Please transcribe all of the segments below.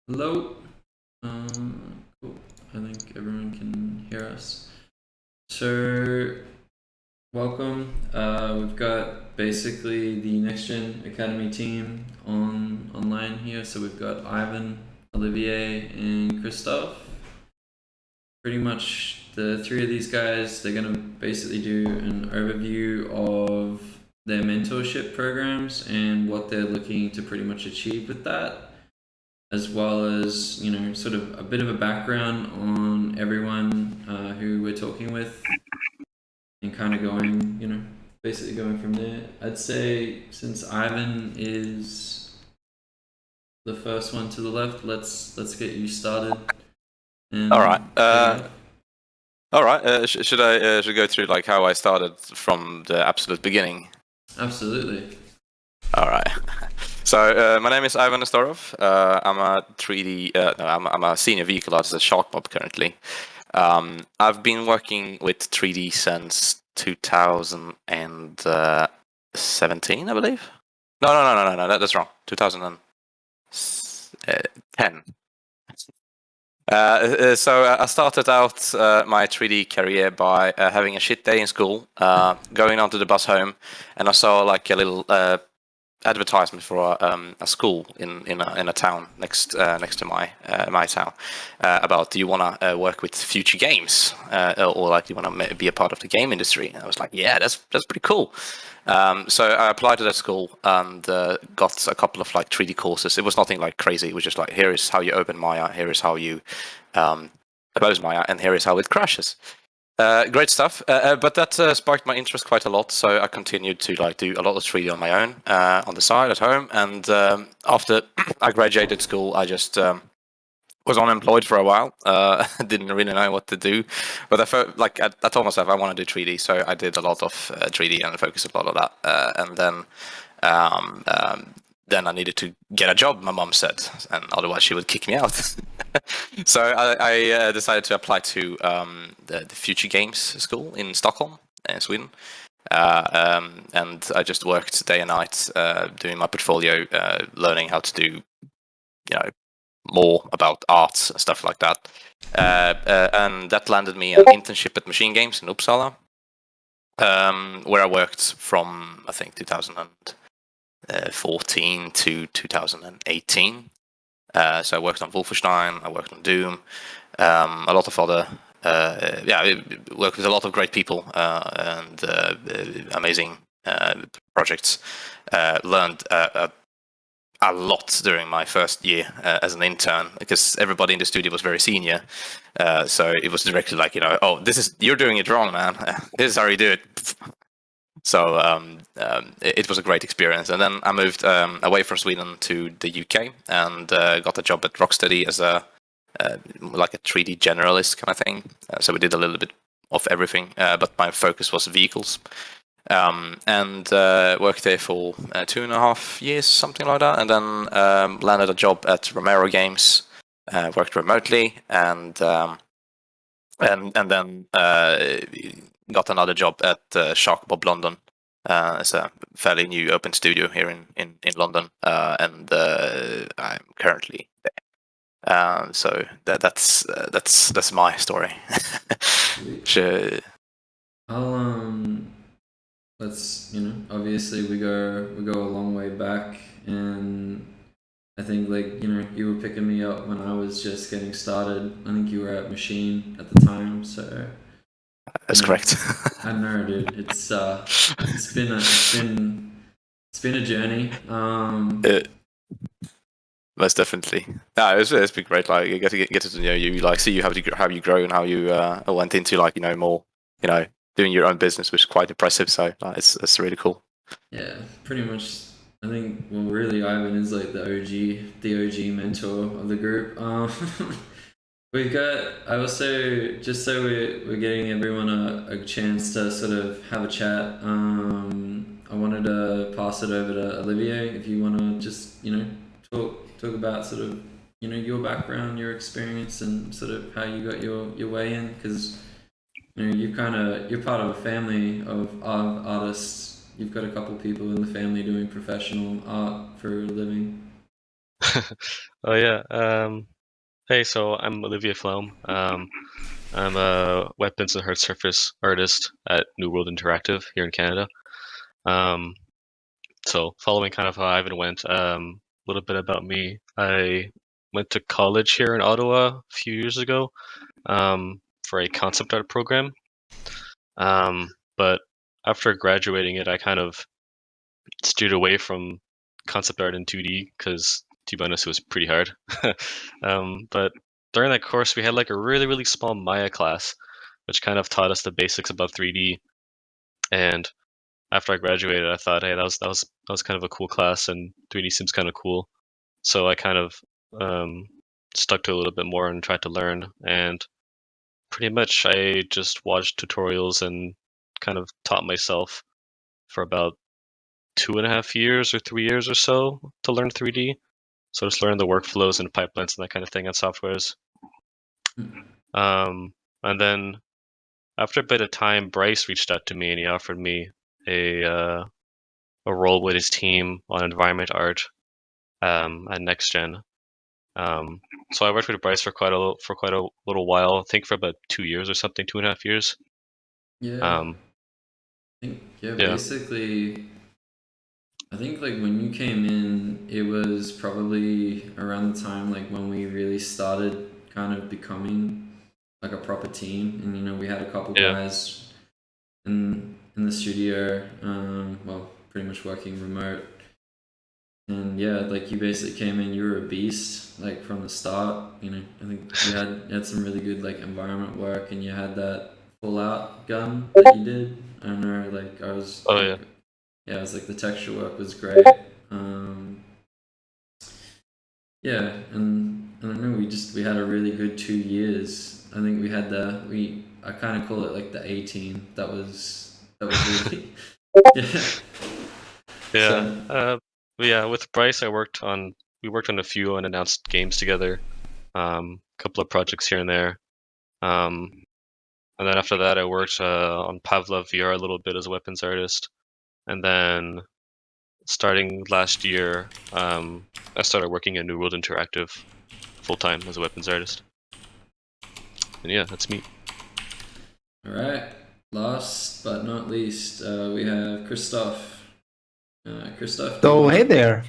Hello. Cool. I think everyone can hear us. So, welcome. We've got basically the Next Gen Academy team online here. So we've got Ivan, Olivier, and Christoph. Pretty much the three of these guys, they're gonna basically do an overview of their mentorship programs and what they're looking to pretty much achieve with that, as well as sort of a bit of a background on everyone who we're talking with, and kind of going, basically going from there. I'd say since Ivan is the first one to the left, let's get you started. And All right. All right. Should I go through like how I started from the absolute beginning? Absolutely. All right. So my name is Ivan Nestorov. I'm a 3D. No, I'm a senior vehicle artist at Sharkmob currently. I've been working with 3D since 2017, I believe. No. That's wrong. 2010. So I started out my 3D career by having a shit day in school, going onto the bus home, and I saw like a little advertisement for a school in a town next to my town about, do you want to work with future games, or like you want to be a part of the game industry? And I was like, yeah, that's pretty cool. So I applied to that school and got a couple of like 3D courses. It was nothing like crazy. It was just like, here is how you open Maya, here is how you close Maya, and here is how it crashes. Great stuff, but that sparked my interest quite a lot. So I continued to like do a lot of 3D on my own on the side at home. And after I graduated school, I just was unemployed for a while. Didn't really know what to do, but I felt like I told myself I want to do 3D, so I did a lot of 3D and focused a lot on that. And um, then I needed to get a job, my mom said, and otherwise she would kick me out. So I decided to apply to the Future Games School in Stockholm, in Sweden. And I just worked day and night doing my portfolio, learning how to do, more about arts and stuff like that. And that landed me an internship at Machine Games in Uppsala, where I worked from, I think, 2014 to 2018. So I worked on Wolfenstein, I worked on Doom, a lot of other, worked with a lot of great people and amazing projects. Learned a lot during my first year as an intern, because everybody in the studio was very senior. So it was directly like, oh, you're doing it wrong, man. This is how you do it. So it was a great experience. And then I moved away from Sweden to the UK and got a job at Rocksteady as like a 3D generalist kind of thing. So we did a little bit of everything, but my focus was vehicles. And worked there for 2.5 years, something like that, and then landed a job at Romero Games. Worked remotely, and then got another job at Sharkmob London. It's a fairly new open studio here in London, and I'm currently there. So that's my story. Sure. I'll let's obviously we go a long way back, and I think like you were picking me up when I was just getting started. I think you were at Machine at the time, so That's correct. I know, dude. It's been a journey. Most definitely. Yeah, it's been great. Like, you get to know you, like see you how you grow and how you went into like more doing your own business, which is quite impressive. So it's really cool. Yeah, pretty much. I think, well, really, Ivan is like the OG mentor of the group. We've got. I also, just so we're getting everyone a chance to sort of have a chat. I wanted to pass it over to Olivier if you want to just talk about sort of your background, your experience, and sort of how you got your way in, because you're part of a family of artists. You've got a couple people in the family doing professional art for a living. Oh yeah. Hey, so I'm Olivier Flom. I'm a weapons and hard surface artist at New World Interactive here in Canada. Um, so following kind of how Ivan went, a little bit about me. I went to college here in Ottawa a few years ago, for a concept art program. But after graduating it, I kind of steered away from concept art in 2D because, to be honest, it was pretty hard. But during that course, we had like a really, really small Maya class, which kind of taught us the basics about 3D. And after I graduated, I thought, hey, that was kind of a cool class, and 3D seems kind of cool. So I kind of um, stuck to it a little bit more and tried to learn. And pretty much, I just watched tutorials and kind of taught myself for about 2.5 years or 3 years or so to learn 3D. So just learn the workflows and pipelines and that kind of thing and softwares. And then after a bit of time, Bryce reached out to me and he offered me a uh, a role with his team on environment art at NextGen. So I worked with Bryce for quite a little while. I think for about 2 years or something, 2.5 years. Yeah, Um, yeah. yeah, Basically, I think like when you came in, it was probably around the time like when we really started kind of becoming like a proper team, and we had a couple yeah. guys in the studio, well, pretty much working remote. And yeah, like you basically came in, you were a beast, like from the start. I think you had some really good like environment work, and you had that full out gun that you did. I don't know, like I was Oh like, yeah, yeah, it was like the texture work was great. Um, yeah, and I don't know, we had a really good 2 years. I think we had I kind of call it like the 18. That was really yeah. yeah. So But yeah, with Bryce, we worked on a few unannounced games together. A couple of projects here and there. Um, and then after that, I worked on Pavlov VR a little bit as a weapons artist. And then starting last year, I started working at New World Interactive full time as a weapons artist. And yeah, that's me. all right. Last but not least, we have Christoph. Christoph, do you So, want hey to? there.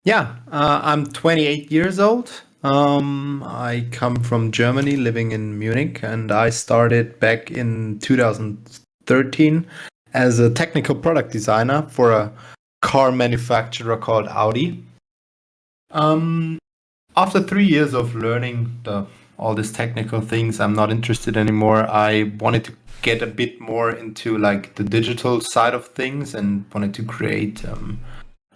Yeah, I'm 28 years old. I come from Germany, living in Munich, and I started back in 2013 as a technical product designer for a car manufacturer called Audi. Um, After 3 years of learning all these technical things, I'm not interested anymore. I wanted to get a bit more into like the digital side of things and wanted to create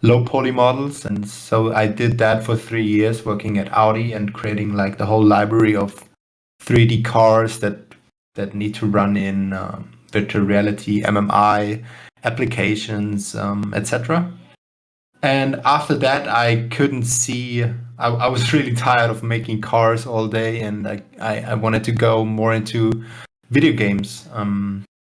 low poly models. And so I did that for 3 years, working at Audi and creating like the whole library of 3D cars that need to run in virtual reality, MMI applications, etc. And after that, I couldn't see. I was really tired of making cars all day, and I wanted to go more into video games.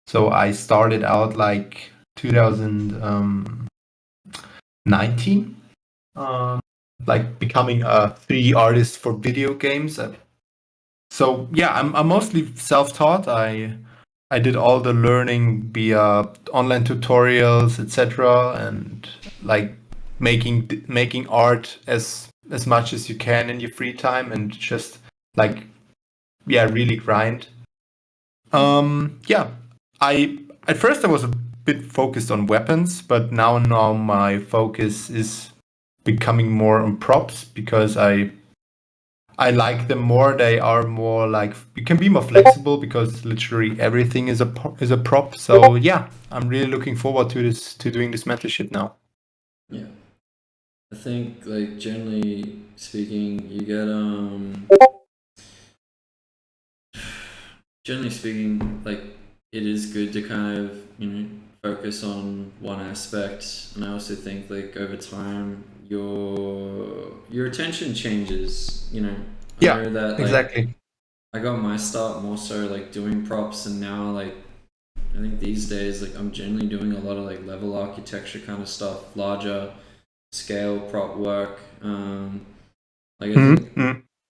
So I started out like 2019, like becoming a 3D artist for video games. So yeah, I'm mostly self-taught. I did all the learning via online tutorials, etc., and like making art as much as you can in your free time, and just like yeah, really grind. Yeah, I at first I was a bit focused on weapons, but now my focus is becoming more on props because I like them more. They are more like you can be more flexible because literally everything is a prop. So yeah, I'm really looking forward to doing this mentorship now. Yeah, I think like generally speaking, you get generally speaking, like it is good to kind of focus on one aspect, and I also think like over time your attention changes. I Yeah, know that like exactly. I got my start more so like doing props, and now like I think these days like I'm generally doing a lot of like level architecture kind of stuff, larger scale prop work. Like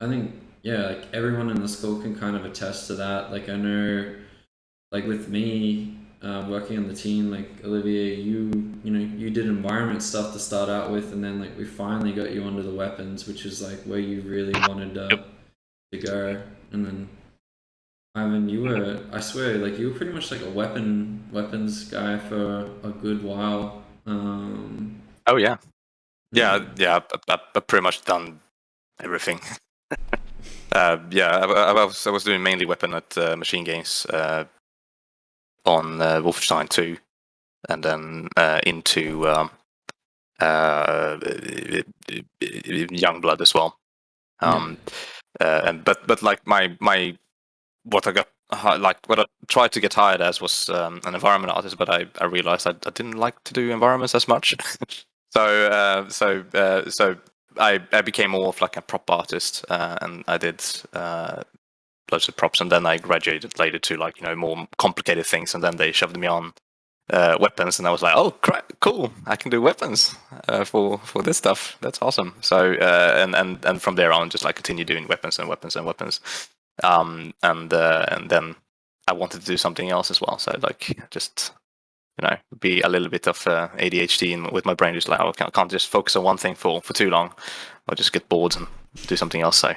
I think yeah, like everyone in the school can kind of attest to that. Like I know, like with me working on the team, like Olivier, you did environment stuff to start out with, and then like we finally got you onto the weapons, which is like where you really wanted to go. And then Ivan, I swear, like you were pretty much like a weapons guy for a good while. Oh yeah, I've pretty much done everything. I was doing mainly weapon at Machine Games on Wolfenstein 2, and then into Youngblood as well. But like my what I got what I tried to get hired as was an environment artist, but I realized I didn't like to do environments as much. So I became more of like a prop artist, and I did loads of props, and then I graduated later to like more complicated things, and then they shoved me on weapons, and I was like, oh cool, I can do weapons for this stuff. That's awesome. So and from there on, just like continue doing weapons and weapons and weapons. And then I wanted to do something else as well. So like just be a little bit of ADHD with my brain, just like I can't just focus on one thing for too long. I'll just get bored and do something else. So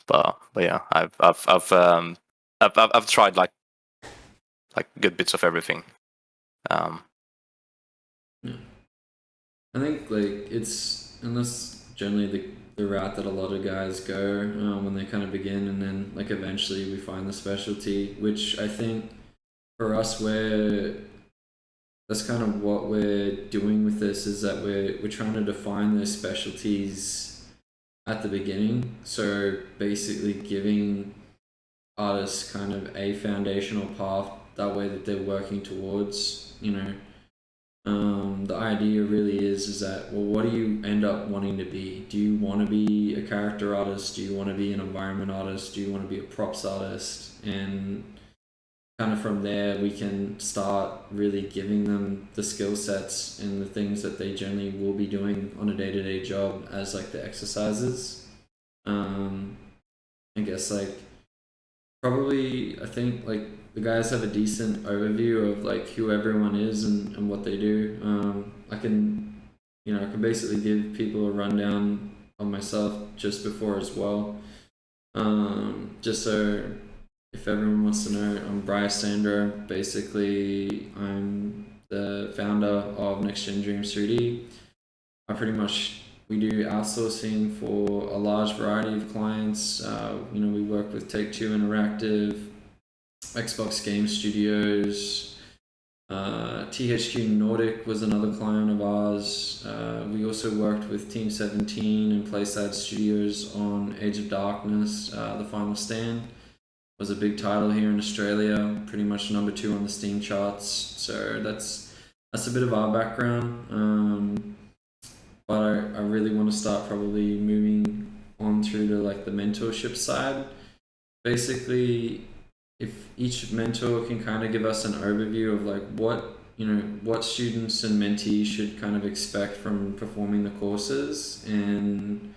but yeah, I've tried like good bits of everything. Yeah. I think like and that's generally the route that a lot of guys go when they kind of begin, and then like eventually we find the specialty, which I think for us that's kind of what we're doing with this, is that we're trying to define those specialties at the beginning. So basically giving artists kind of a foundational path that way that they're working towards. The idea really is that, well, what do you end up wanting to be? Do you want to be a character artist? Do you want to be an environment artist? Do you want to be a props artist? And kind of from there we can start really giving them the skill sets and the things that they generally will be doing on a day-to-day job as like the exercises. I guess like probably I think like the guys have a decent overview of like who everyone is and what they do. I can basically give people a rundown of myself just before as well. Just so if everyone wants to know, I'm Bryce Sandro. Basically, I'm the founder of Next Gen Dreams 3D. We do outsourcing for a large variety of clients. We work with Take-Two Interactive, Xbox Game Studios, THQ Nordic was another client of ours. We also worked with Team 17 and PlaySide Studios on Age of Darkness, The Final Stand. Was a big title here in Australia, pretty much number 2 on the Steam charts. So that's a bit of our background. But I really want to start probably moving on through to like the mentorship side. Basically, if each mentor can kind of give us an overview of like what students and mentees should kind of expect from performing the courses, and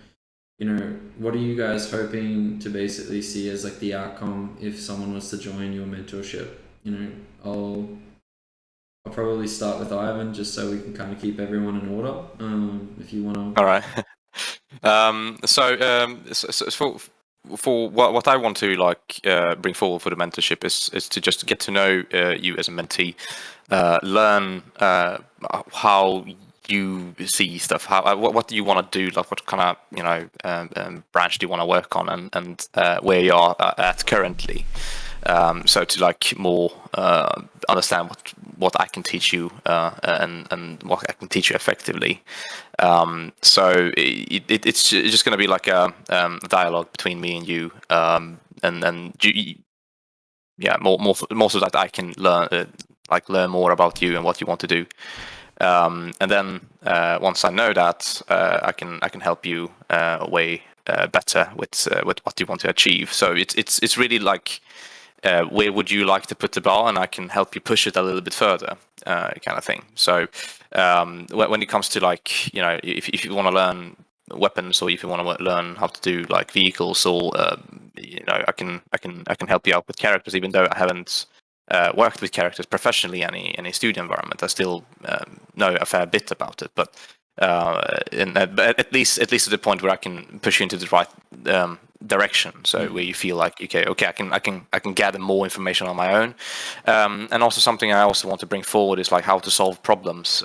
what are you guys hoping to basically see as like the outcome if someone was to join your mentorship? I'll probably start with Ivan just so we can kind of keep everyone in order. If you want to. All right. So for what I want to like bring forward for the mentorship is to just get to know you as a mentee, learn how you see stuff, what do you want to do, like what kind of branch do you want to work on, and where you are at currently. So to like more understand what I can teach you and what I can teach you effectively. So it's just going to be like a dialogue between me and you, and more so that I can learn more about you and what you want to do. And then once I know that, I can help you way better with what you want to achieve. So it's really like where would you like to put the bar, and I can help you push it a little bit further, kind of thing. So when it comes to like if you want to learn weapons, or if you want to learn how to do like vehicles, or I can help you out with characters, even though I haven't worked with characters professionally in any studio environment. I still know a fair bit about it, but but at least to the point where I can push you into the right direction, so where you feel like okay, I can gather more information on my own, and also something I also want to bring forward is like how to solve problems,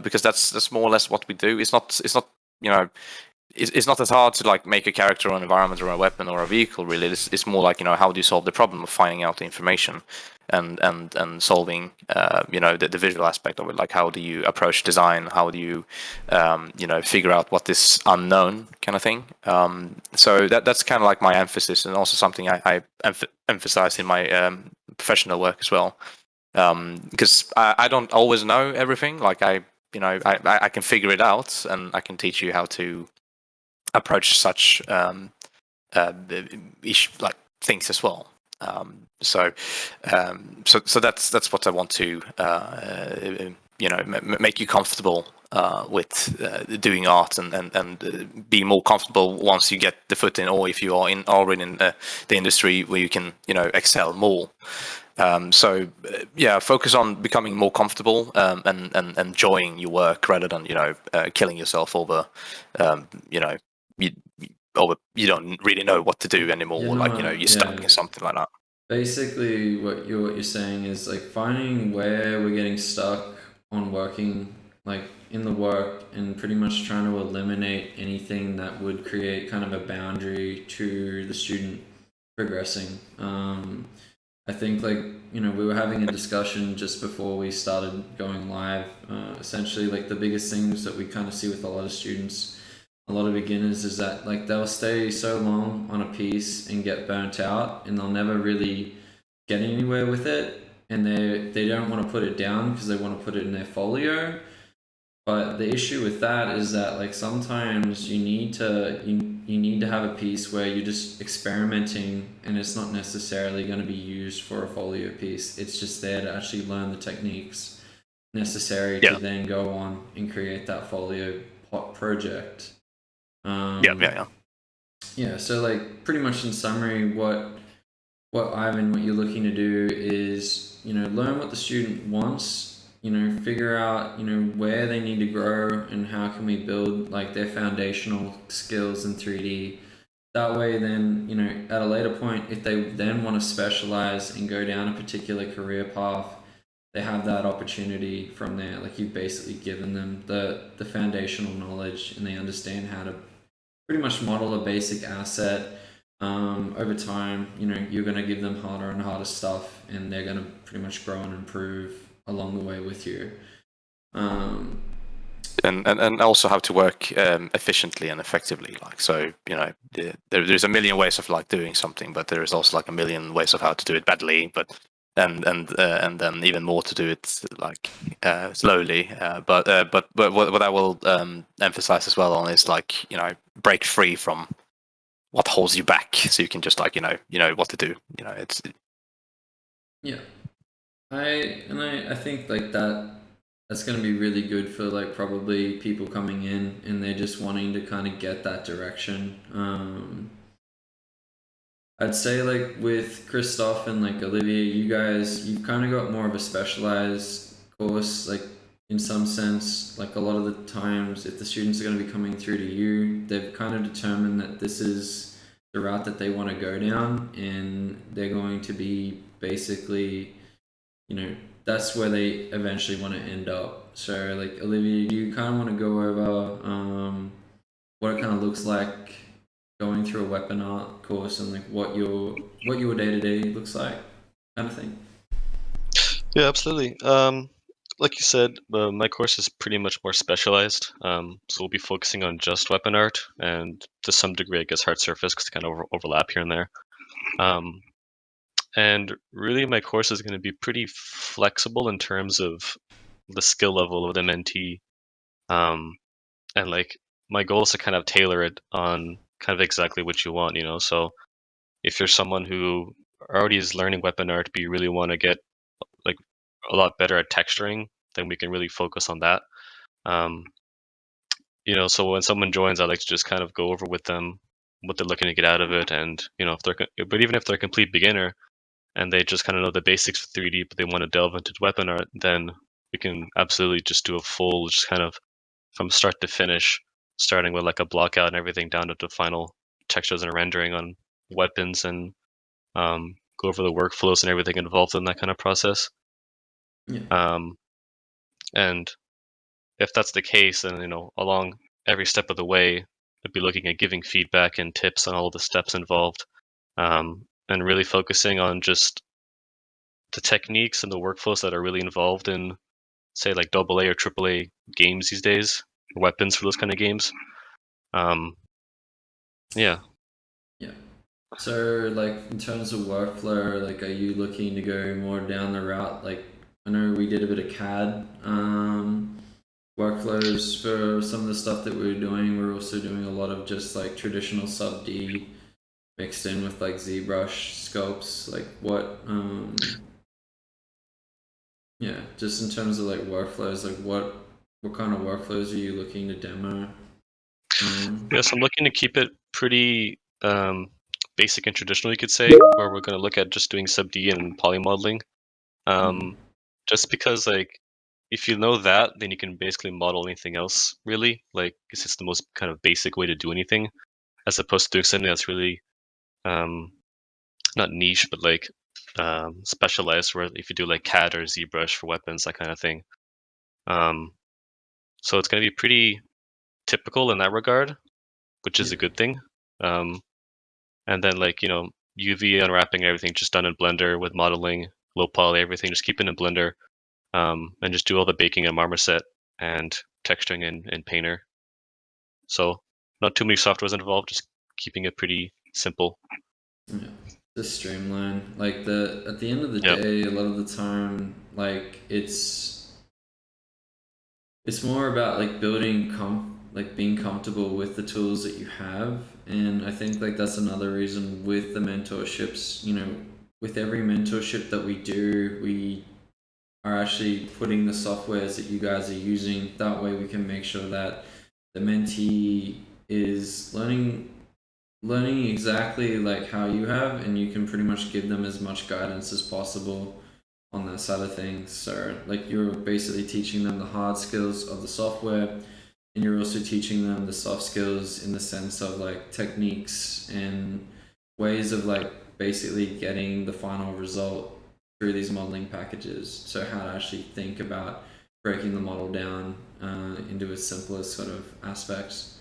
because that's more or less what we do. It's not it's not as hard to like make a character or an environment or a weapon or a vehicle. Really, it's more like how do you solve the problem of finding out the information and solving the visual aspect of it. Like how do you approach design? How do you figure out what is unknown kind of thing. So that's kind of like my emphasis, and also something I emphasize in my professional work as well. Because I don't always know everything. Like I can figure it out, and I can teach you how to approach such like things as well. So that's what I want to make you comfortable with doing art, and be more comfortable once you get the foot in, or if you are already in the industry where you can excel more. Focus on becoming more comfortable and enjoying your work rather than killing yourself over you don't really know what to do anymore. You're stuck in something like that. Basically, what you're saying is like finding where we're getting stuck on working like in the work, and pretty much trying to eliminate anything that would create kind of a boundary to the student progressing. I think we were having a discussion just before we started going live. Essentially, like the biggest things that we kind of see with a lot of students, a lot of beginners, is that like they'll stay so long on a piece and get burnt out, and they'll never really get anywhere with it, and they don't want to put it down because they want to put it in their folio. But the issue with that is that like sometimes you need to have a piece where you're just experimenting, and it's not necessarily going to be used for a folio piece. It's just there to actually learn the techniques necessary to then go on and create that folio project. Yeah, so like pretty much in summary, what Ivan, what you're looking to do is learn what the student wants, figure out where they need to grow, and how can we build like their foundational skills in 3D. That way then at a later point, if they then want to specialize and go down a particular career path, they have that opportunity from there. Like you've basically given them the foundational knowledge, and they understand how to pretty much model a basic asset. Over time, you're going to give them harder and harder stuff, and they're going to pretty much grow and improve along the way with you. And also how to work efficiently and effectively. Like, so there's a million ways of like doing something, but there is also like a million ways of how to do it badly, but and then even more to do it like slowly. But what I will emphasize as well on is like break free from what holds you back, so you can just like what to do. It's I think like that's going to be really good for like probably people coming in and they're just wanting to kind of get that direction. I'd say like with Christoph and like Olivia, you've kind of got more of a specialized course, like in some sense. Like a lot of the times, if the students are going to be coming through to you, they've kind of determined that this is the route that they want to go down, and they're going to be basically, that's where they eventually want to end up. So like Olivia, do you kind of want to go over what it kind of looks like going through a weapon art course, and like what your day-to-day looks like, kind of thing? Yeah, absolutely. Like you said, my course is pretty much more specialized. So we'll be focusing on just weapon art, and to some degree, I guess, hard surface, because they kind of overlap here and there. And really, my course is going to be pretty flexible in terms of the skill level of the mentee. And like my goal is to kind of tailor it on kind of exactly what you want, So if you're someone who already is learning weapon art, but you really want to get like a lot better at texturing, then we can really focus on that. so when someone joins, I like to just kind of go over with them what they're looking to get out of it, and but even if they're a complete beginner and they just kind of know the basics of 3D, but they want to delve into weapon art, then we can absolutely just do a full, just kind of from start to finish, starting with like a block out and everything down to the final textures and rendering on weapons, and go over the workflows and everything involved in that kind of process. Yeah. And if that's the case, then along every step of the way, I'd be looking at giving feedback and tips on all the steps involved, and really focusing on just the techniques and the workflows that are really involved in, say, like AA or AAA games these days, weapons for those kind of games. Yeah. Yeah. So, like, in terms of workflow, like, are you looking to go more down the route? Like, I know we did a bit of CAD workflows for some of the stuff that we were doing. We're also doing a lot of just like traditional sub D mixed in with like ZBrush sculpts. Like, what? Yeah, just in terms of like workflows, like what kind of workflows are you looking to demo? Yes, I'm looking to keep it pretty basic and traditional, you could say, where we're going to look at just doing sub D and poly modeling. Just because, like, if you know that, then you can basically model anything else, really. Like, it's the most kind of basic way to do anything, as opposed to doing something that's really not niche, but like specialized, where if you do like CAD or ZBrush for weapons, that kind of thing. So it's going to be pretty typical in that regard, which is a good thing. And then like, UV unwrapping everything just done in Blender with modeling, low poly, everything, just keep it in Blender, and just do all the baking in Marmoset and texturing in Painter. So not too many softwares involved, just keeping it pretty simple. Yeah, just streamline. Like at the end of the day, a lot of the time, like it's more about like building being comfortable with the tools that you have. And I think like that's another reason with the mentorships, with every mentorship that we do, we are actually putting the softwares that you guys are using. That way we can make sure that the mentee is learning exactly like how you have, and you can pretty much give them as much guidance as possible on that side of things. So like you're basically teaching them the hard skills of the software, and you're also teaching them the soft skills in the sense of like techniques and ways of like basically getting the final result through these modeling packages. So how to actually think about breaking the model down into its simplest sort of aspects.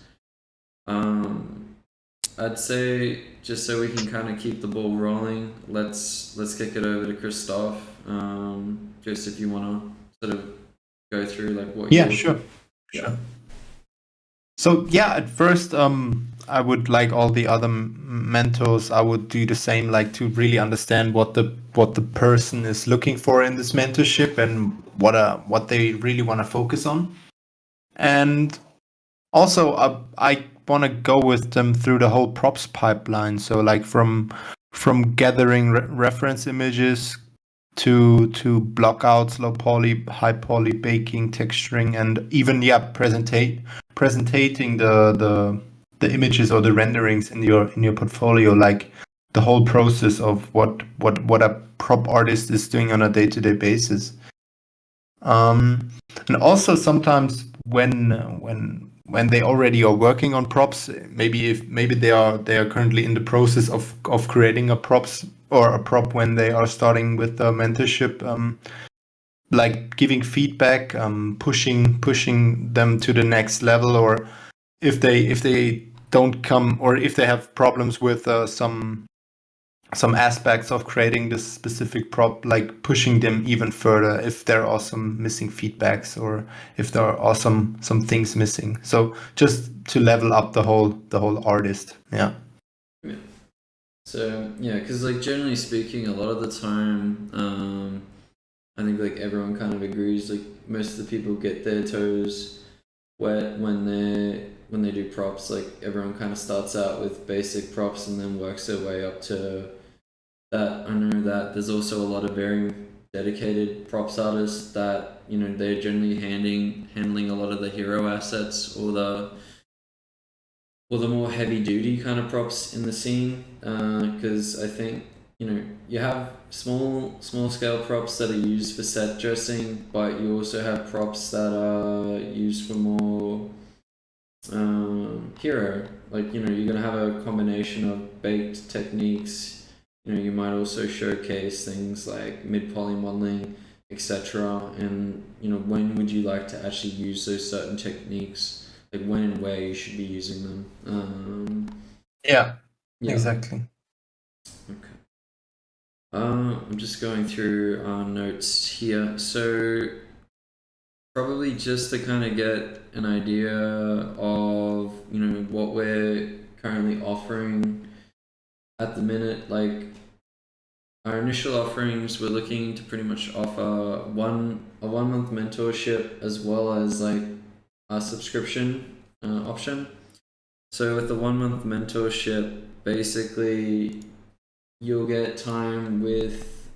I'd say just so we can kind of keep the ball rolling, let's kick it over to Christoph. Just if you want to sort of go through like what. Yeah, sure. So yeah, at first, I would, like all the other mentors, I would do the same, like to really understand what the person is looking for in this mentorship and what they really want to focus on. And also, I want to go with them through the whole props pipeline. So like from gathering reference images to blockouts, low poly, high poly, baking, texturing, and even presenting the images or the renderings in your portfolio, like the whole process of what a prop artist is doing on a day-to-day basis. And also sometimes when they already are working on props, maybe they are currently in the process of creating a prop when they are starting with the mentorship, like giving feedback, pushing them to the next level, or if they don't come, or if they have problems with some aspects of creating this specific prop, like pushing them even further if there are some missing feedbacks or if there are some things missing. So just to level up the whole artist. Yeah. So yeah, because like generally speaking, a lot of the time, I think like everyone kind of agrees, like most of the people get their toes wet when they do props. Like everyone kind of starts out with basic props and then works their way up to that. I know that there's also a lot of dedicated props artists that, you know, they're generally handling a lot of the hero assets or the more heavy duty kind of props in the scene, because I think, you know, you have small scale props that are used for set dressing, but you also have props that are used for more hero. Like, you know, you're gonna have a combination of baked techniques. You know, you might also showcase things like mid-poly modeling, etc. And, you know, when would you like to actually use those certain techniques? Like when and where you should be using them. Yeah, Yeah. exactly. Okay. I'm just going through our notes here. So probably just to kind of get an idea of, you know, what we're currently offering at the minute. Like our initial offerings, we're looking to pretty much offer a 1 month mentorship as well as like a subscription option. So with the 1 month mentorship, basically you'll get time with,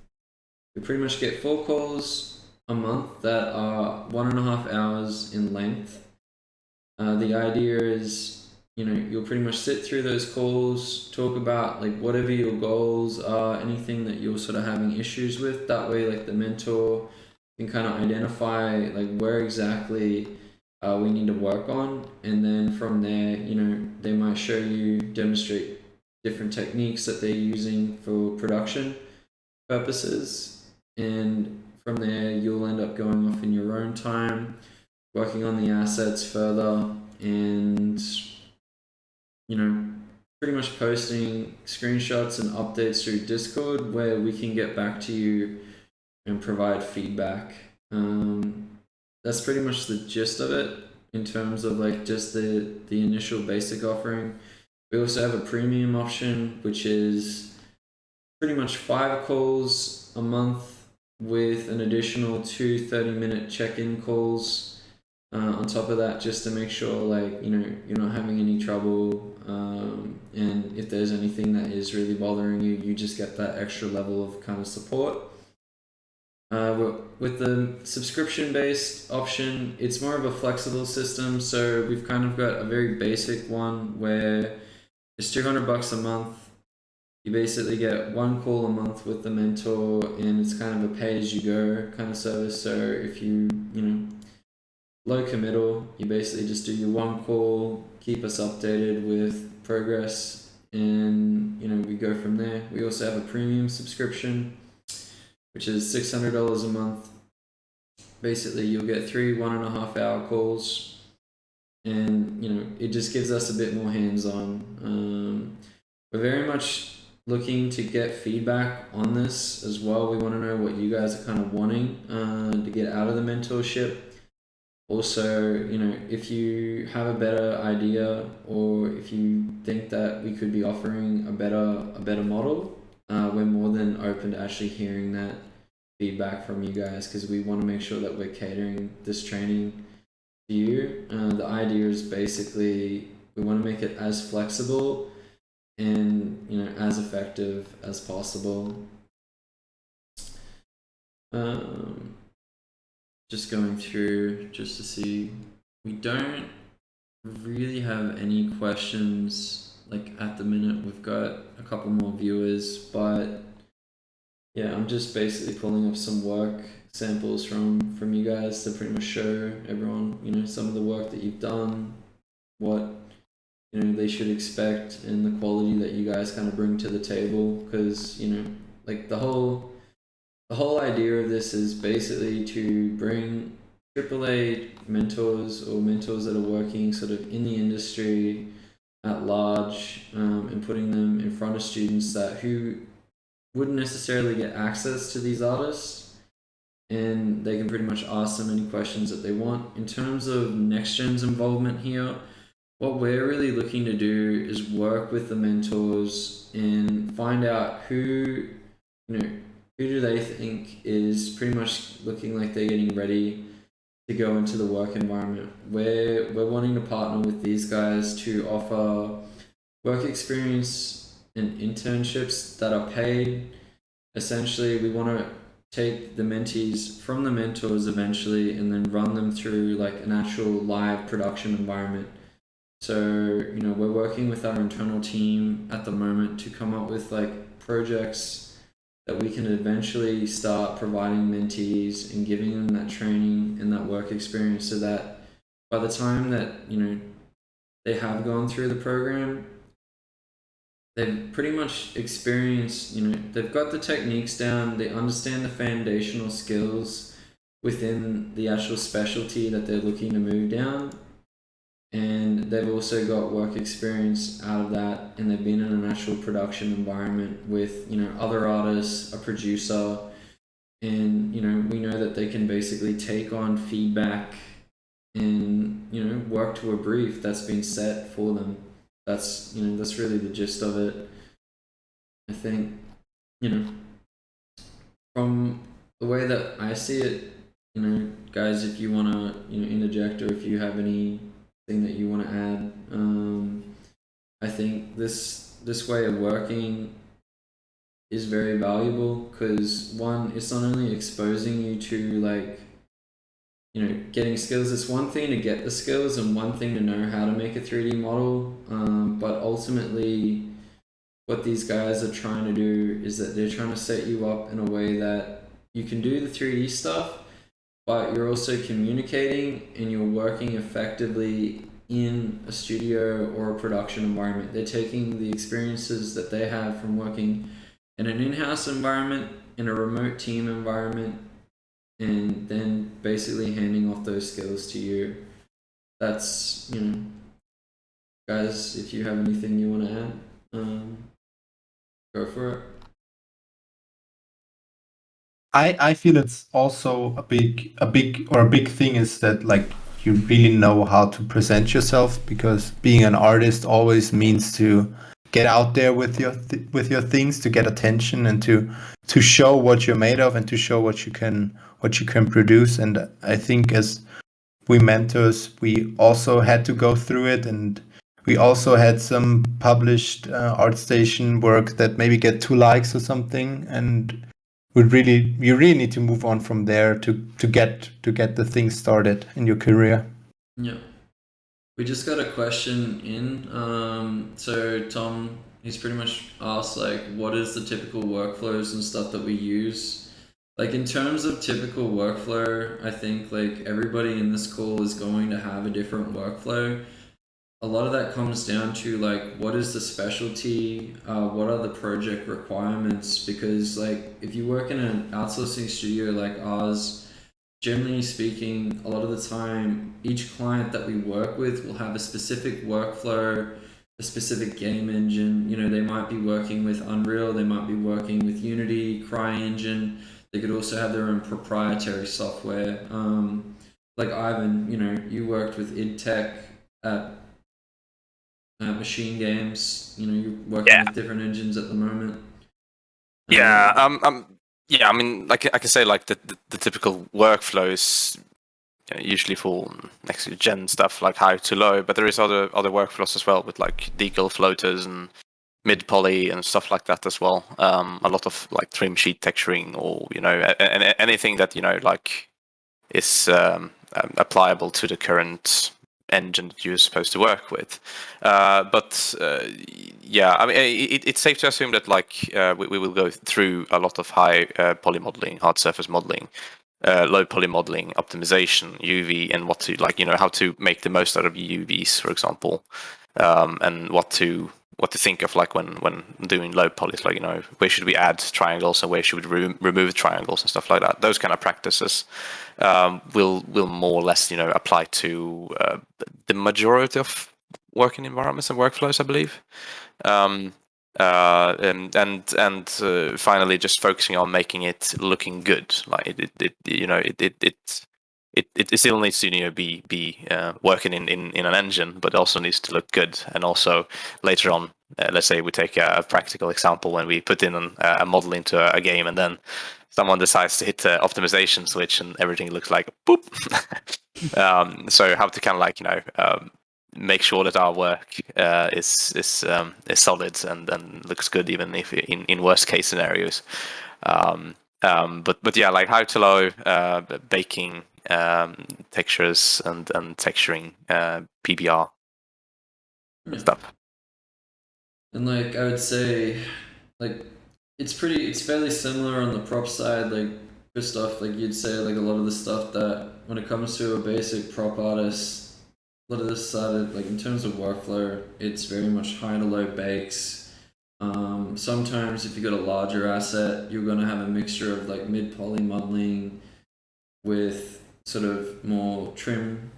you pretty much get 4 calls a month that are 1.5 hours in length. The idea is, you know, you'll pretty much sit through those calls, talk about like whatever your goals are, anything that you're sort of having issues with. That way, like the mentor can kind of identify like where exactly we need to work on, and then from there, you know, they might show you, demonstrate different techniques that they're using for production purposes, and from there you'll end up going off in your own time, working on the assets further, and, you know, pretty much posting screenshots and updates through Discord where we can get back to you and provide feedback. That's pretty much the gist of it in terms of like just the initial basic offering. We also have a premium option, which is pretty much 5 calls a month with an additional 2 30-minute check-in calls on top of that, just to make sure, like, you know, you're not having any trouble, and if there's anything that is really bothering you, you just get that extra level of kind of support. With the subscription-based option, it's more of a flexible system, so we've kind of got a very basic one where it's $200 a month. You basically get 1 call a month with the mentor, and it's kind of a pay-as-you-go kind of service. So if you know, low committal, you basically just do your 1 call, keep us updated with progress, and, you know, we go from there. We also have a premium subscription, which is $600 a month. Basically, you'll get 3 1.5 hour calls, and, you know, it just gives us a bit more hands-on. We're very much looking to get feedback on this as well. We want to know what you guys are kind of wanting to get out of the mentorship. Also, you know, if you have a better idea, or if you think that we could be offering a better model, we're more than open to actually hearing that feedback from you guys, because we want to make sure that we're catering this training to you. The idea is basically we want to make it as flexible and, you know, as effective as possible. Just going through just to see, we don't really have any questions like at the minute. We've got a couple more viewers, but yeah, I'm just basically pulling up some work samples from you guys to pretty much show everyone, you know, some of the work that you've done, what, you know, they should expect, and the quality that you guys kind of bring to the table. Because, you know, like the whole idea of this is basically to bring AAA mentors, or mentors that are working sort of in the industry at large, and putting them in front of students who wouldn't necessarily get access to these artists, and they can pretty much ask them any questions that they want. In terms of Next Gen's involvement here, what we're really looking to do is work with the mentors and find out who do they think is pretty much looking like they're getting ready to go into the work environment. We're wanting to partner with these guys to offer work experience and internships that are paid. Essentially, we want to take the mentees from the mentors eventually and then run them through like an actual live production environment. So, you know, we're working with our internal team at the moment to come up with like projects that we can eventually start providing mentees and giving them that training and that work experience, so that by the time that, you know, they have gone through the program, they've pretty much experienced, you know, they've got the techniques down, they understand the foundational skills within the actual specialty that they're looking to move down, and they've also got work experience out of that, and they've been in an actual production environment with, you know, other artists, a producer, and, you know, we know that they can basically take on feedback and, you know, work to a brief that's been set for them. That's, you know, that's really the gist of it. I think, you know, from the way that I see it, you know, guys, if you want to, you know, interject, or if you have anything that you want to add, I think this way of working is very valuable, because one, it's not only exposing you to, like, you know, getting skills. It's one thing to get the skills and one thing to know how to make a 3D model, but ultimately what these guys are trying to do is that they're trying to set you up in a way that you can do the 3D stuff, but you're also communicating and you're working effectively in a studio or a production environment. They're taking the experiences that they have from working in an in-house environment, in a remote team environment, and then basically handing off those skills to you. That's, you know, guys, if you have anything you want to add, go for it. I feel it's also a big thing is that, like, you really know how to present yourself, because being an artist always means to get out there with your things, to get attention, and to show what you're made of, and to show what you can produce. And I think as we mentors, we also had to go through it, and we also had some published ArtStation work that maybe get 2 likes or something, and you really need to move on from there to get the thing started in your career. Yeah. We just got a question in. So Tom, he's pretty much asked, like, what is the typical workflows and stuff that we use? Like, in terms of typical workflow, I think, like, everybody in this call is going to have a different workflow. A lot of that comes down to, like, what is the specialty? What are the project requirements? Because, like, if you work in an outsourcing studio like ours, generally speaking, a lot of the time, each client that we work with will have a specific workflow, a specific game engine. You know, they might be working with Unreal, they might be working with Unity, CryEngine. They could also have their own proprietary software. Like Ivan, you know, you worked with IdTech at Machine Games. You know, you're working with different engines at the moment. Yeah, I mean, like I can say, like the typical workflows, you know, usually for next gen stuff like high to low, but there is other workflows as well, with like decal floaters and mid poly and stuff like that as well. A lot of like trim sheet texturing, or, you know, anything that, you know, like is applicable to the current engine that you're supposed to work with. But yeah, I mean, it's safe to assume that, like, we will go through a lot of high poly modeling, hard surface modeling, low poly modeling, optimization, UV, and what to, like, you know, how to make the most out of UVs, for example, and what to think of, like, when doing low polys, like, you know, where should we add triangles and where should we remove triangles and stuff like that. Those kind of practices will more or less, you know, apply to the majority of working environments and workflows, I believe. And finally, just focusing on making it looking good. Like it still needs to, you know, be working in an engine, but also needs to look good. And also later on, let's say we take a practical example when we put in a model into a game, and then someone decides to hit the optimization switch and everything looks like boop. So how to kind of, like, you know, make sure that our work is solid and looks good, even if in worst case scenarios. But yeah, like high to low, baking, textures and texturing, PBR stuff. And like I would say, like it's fairly similar on the prop side. Like for stuff like you'd say, like a lot of the stuff that when it comes to a basic prop artist, a lot of this side, like in terms of workflow, it's very much high to low bakes. Sometimes if you got a larger asset, you're gonna have a mixture of like mid poly modeling with sort of more trim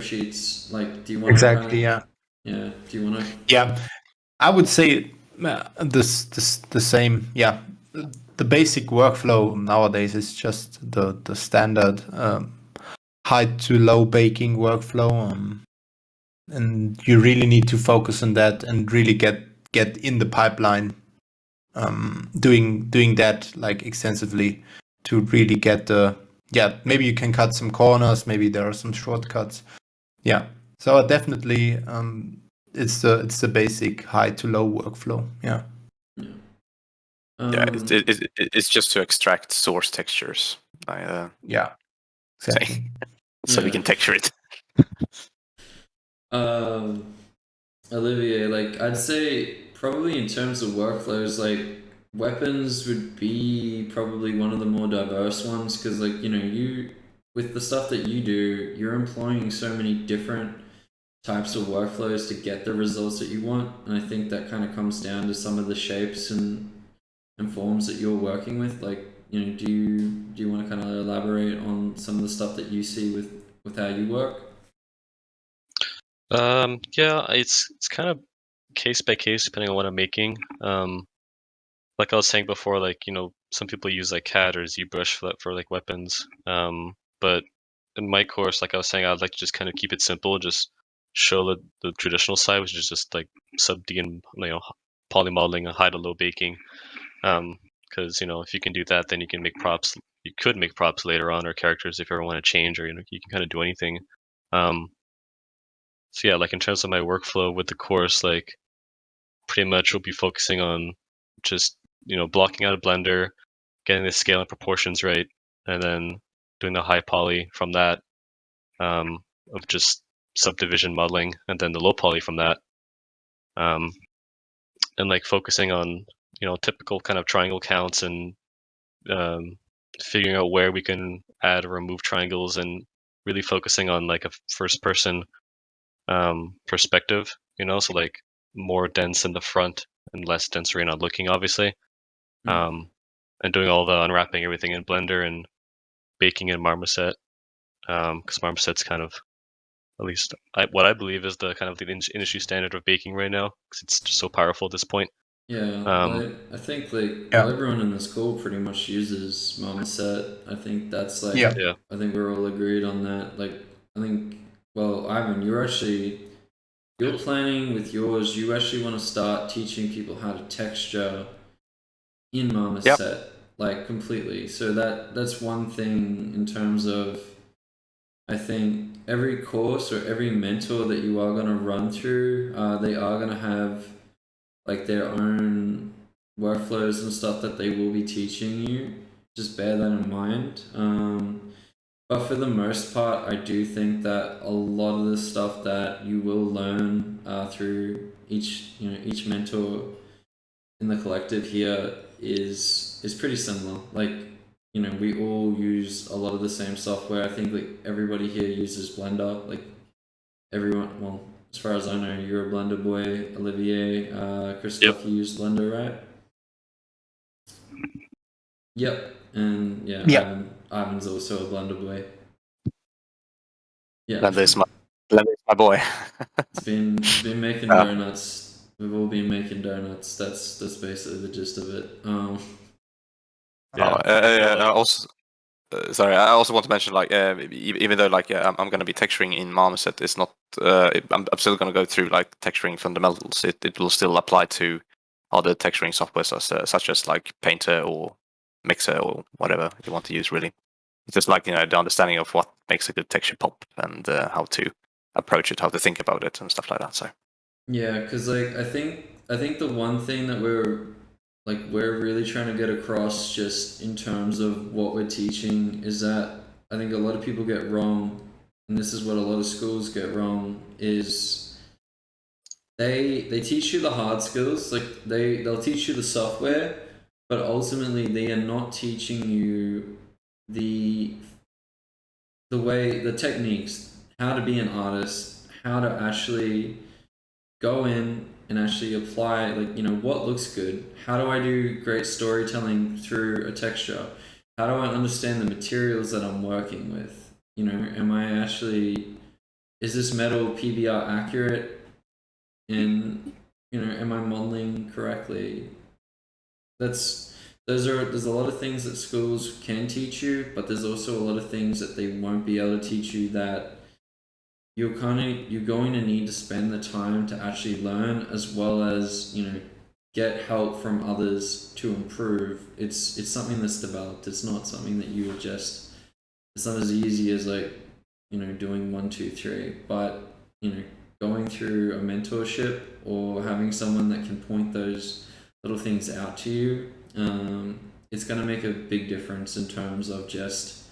sheets. Like, do you want Exactly. Do you want to? Yeah. I would say the same. Yeah. The basic workflow nowadays is just the standard high to low baking workflow. And you really need to focus on that and really get in the pipeline, doing that like extensively to really get maybe you can cut some corners, maybe there are some shortcuts. Yeah. So definitely it's the basic high to low workflow. Yeah. It's just to extract source textures. Yeah. Exactly. So we can texture it. Olivier, like I'd say probably in terms of workflows, like weapons would be probably one of the more diverse ones because like you with the stuff that you do, you're employing so many different types of workflows to get the results that you want, and I think that kind of comes down to some of the shapes and forms that you're working with. Like do you want to kind of elaborate on some of the stuff that you see with how you work? Yeah, it's kind of case by case depending on what I'm making. Like I was saying before, like some people use like CAD or ZBrush for like weapons. But in my course, like I was saying, I'd like to just kind of keep it simple, just show the traditional side, which is just like sub D and poly modeling and high to low baking. Because if you can do that, then you can make props. You could make props later on or characters if you ever want to change, or you can kind of do anything. So yeah, like in terms of my workflow with the course, like pretty much we'll be focusing on just blocking out a blender, getting the scale and proportions right, and then doing the high poly from that, of just subdivision modeling, and then the low poly from that, and like focusing on typical kind of triangle counts and figuring out where we can add or remove triangles, and really focusing on like a first person perspective, so like more dense in the front and less dense where you're not looking, obviously. And doing all the unwrapping everything in Blender and baking in Marmoset, because Marmoset's kind of, at least what I believe is the kind of the industry standard of baking right now, because it's just so powerful at this point. Yeah, I think like everyone in this school pretty much uses Marmoset. I think that's like Yeah. I think we're all agreed on that. Like I think Ivan, you're planning with yours. You actually want to start teaching people how to texture in Marmoset, like completely. So that's one thing in terms of. I think every course or every mentor that you are going to run through, they are going to have like their own workflows and stuff that they will be teaching you. Just bear that in mind. But for the most part, I do think that a lot of the stuff that you will learn through each mentor in the collective here is pretty similar. Like we all use a lot of the same software. I think like everybody here uses Blender. Like everyone, well, as far as I know, you're a Blender boy. Olivier, Christoph, you use Blender, right? Yep. And yeah. Ivan's also a Blender boy. Yeah. Blender is my boy. It's been making donuts. We've all been making donuts. That's basically the gist of it. Also, sorry, I also want to mention, like, even though, like, I'm going to be texturing in Marmoset, it's not. I'm still going to go through like texturing fundamentals. It will still apply to other texturing software such as like Painter or Mixer or whatever you want to use. Really, it's just like the understanding of what makes a good texture pop and how to approach it, how to think about it, and stuff like that. So yeah, because like I think the one thing that we're like we're really trying to get across just in terms of what we're teaching is that I think a lot of people get wrong, and this is what a lot of schools get wrong, is they teach you the hard skills, like they'll teach you the software, but ultimately they are not teaching you the techniques, how to be an artist, how to actually go in and actually apply, like, what looks good, how do I do great storytelling through a texture, how do I understand the materials that I'm working with, am I actually, is this metal PBR accurate, and am I modeling correctly? There's a lot of things that schools can teach you, but there's also a lot of things that they won't be able to teach you that you're going to need to spend the time to actually learn, as well as get help from others to improve. It's something that's developed. It's not something that you would just. It's not as easy as like doing 1, 2, 3, but going through a mentorship or having someone that can point those little things out to you, it's going to make a big difference in terms of just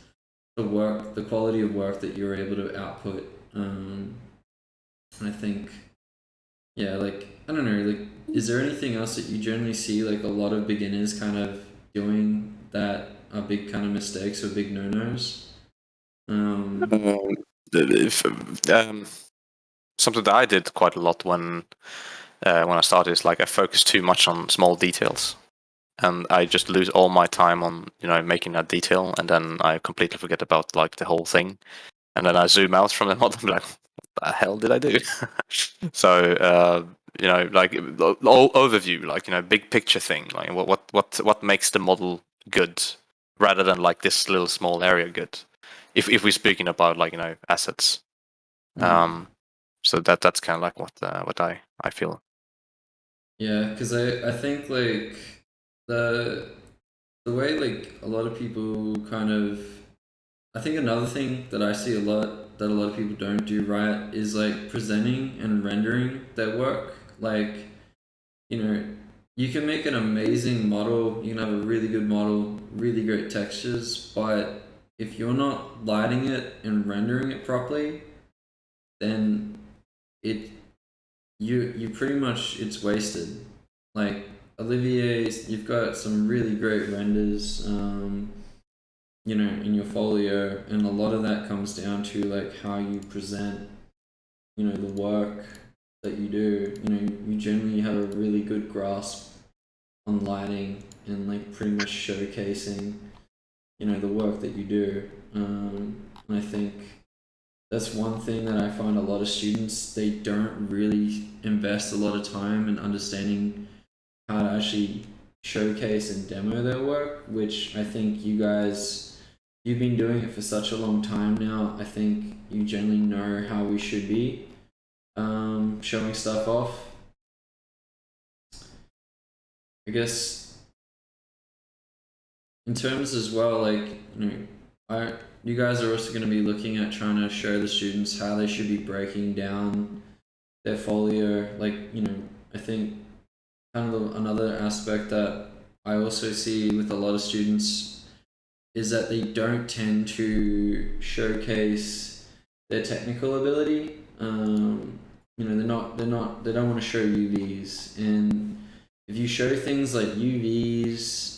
the quality of work that you're able to output. And I think, yeah, like, I don't know, like, is there anything else that you generally see like a lot of beginners kind of doing that are big kind of mistakes or big no-nos? Something that I did quite a lot when I started is like I focused too much on small details, and I just lose all my time on making that detail, and then I completely forget about like the whole thing, and then I zoom out from the model and be like, what the hell did I do? So like overview, like big picture thing, like what makes the model good, rather than like this little small area good. If we're speaking about like assets. So that's kind of like what I feel. Yeah, because I think like the way like a lot of people kind of, I think another thing that I see a lot that a lot of people don't do right is like presenting and rendering their work. Like, you can make an amazing model, you can have a really good model, really great textures, but if you're not lighting it and rendering it properly, then you pretty much, it's wasted. Like Olivier, you've got some really great renders, in your folio, and a lot of that comes down to like how you present, the work that you do. You generally have a really good grasp on lighting and like pretty much showcasing, the work that you do. And I think that's one thing that I find a lot of students, they don't really invest a lot of time in understanding how to actually showcase and demo their work, which I think you guys, you've been doing it for such a long time now. I think you generally know how we should be showing stuff off. I guess in terms as well, like, you guys are also going to be looking at trying to show the students how they should be breaking down their folio. Like, I think kind of another aspect that I also see with a lot of students is that they don't tend to showcase their technical ability. They don't want to show UVs, and if you show things like UVs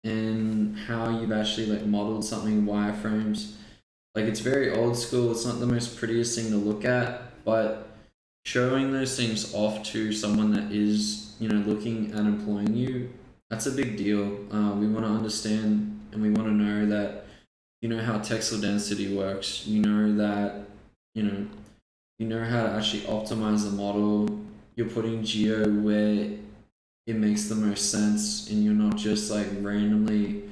and how you've actually like modeled something wireframes, like, it's very old school, it's not the most prettiest thing to look at, but showing those things off to someone that is looking at employing you, that's a big deal. We want to understand and we want to know that how textile density works, that you know how to actually optimize the model, you're putting geo where it makes the most sense, and you're not just like randomly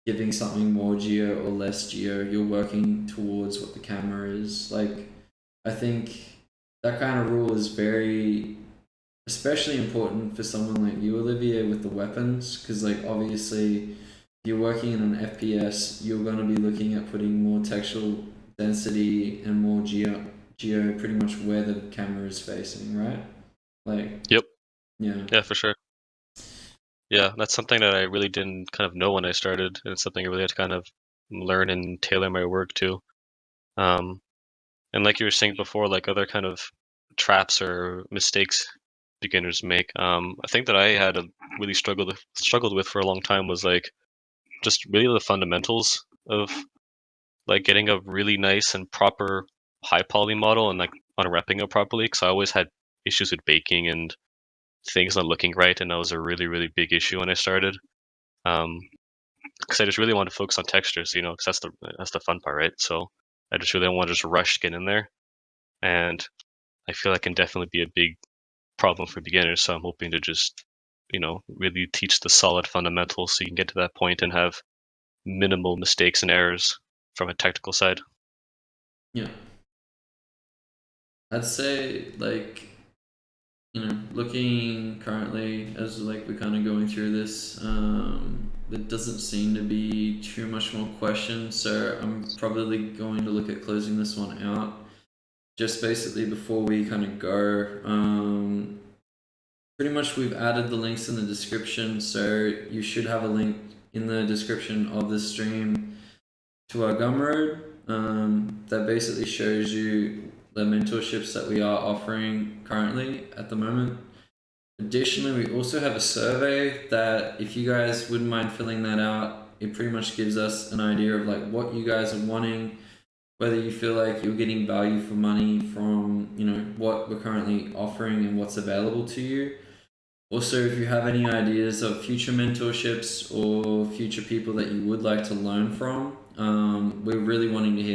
giving something more geo or less geo. You're working towards what the camera is. Like, I think that kind of rule is very, especially important for someone like you, Olivier, with the weapons, because like obviously if you're working in an FPS, you're going to be looking at putting more textual density and more geo pretty much where the camera is facing, right? Like, Yep. yeah, Yeah, for sure. Yeah, that's something that I really didn't kind of know when I started, and it's something I really had to kind of learn and tailor my work to. Um, and like you were saying before, like other kind of traps or mistakes beginners make. I think that I had a really struggled with for a long time was like just really the fundamentals of like getting a really nice and proper high poly model and like unwrapping it properly. Because I always had issues with baking and things not looking right, and that was a really big issue when I started. Because I just really wanted to focus on textures, you know, because that's the fun part, right? So I just really don't want to just rush get in there, and I feel that can definitely be a big problem for beginners. So I'm hoping to just, you know, really teach the solid fundamentals so you can get to that point and have minimal mistakes and errors from a technical side. Yeah. I'd say, like, you know, looking currently as like we're kind of going through this, there doesn't seem to be too much more questions, so I'm probably going to look at closing this one out. Just basically before we kind of go, pretty much we've added the links in the description, so you should have a link in the description of this stream to our Gumroad, that basically shows you the mentorships that we are offering currently at the moment. Additionally, we also have a survey that if you guys wouldn't mind filling that out, it pretty much gives us an idea of like what you guys are wanting, whether you feel like you're getting value for money from, you know, what we're currently offering and what's available to you. Also, if you have any ideas of future mentorships or future people that you would like to learn from, we're really wanting to hear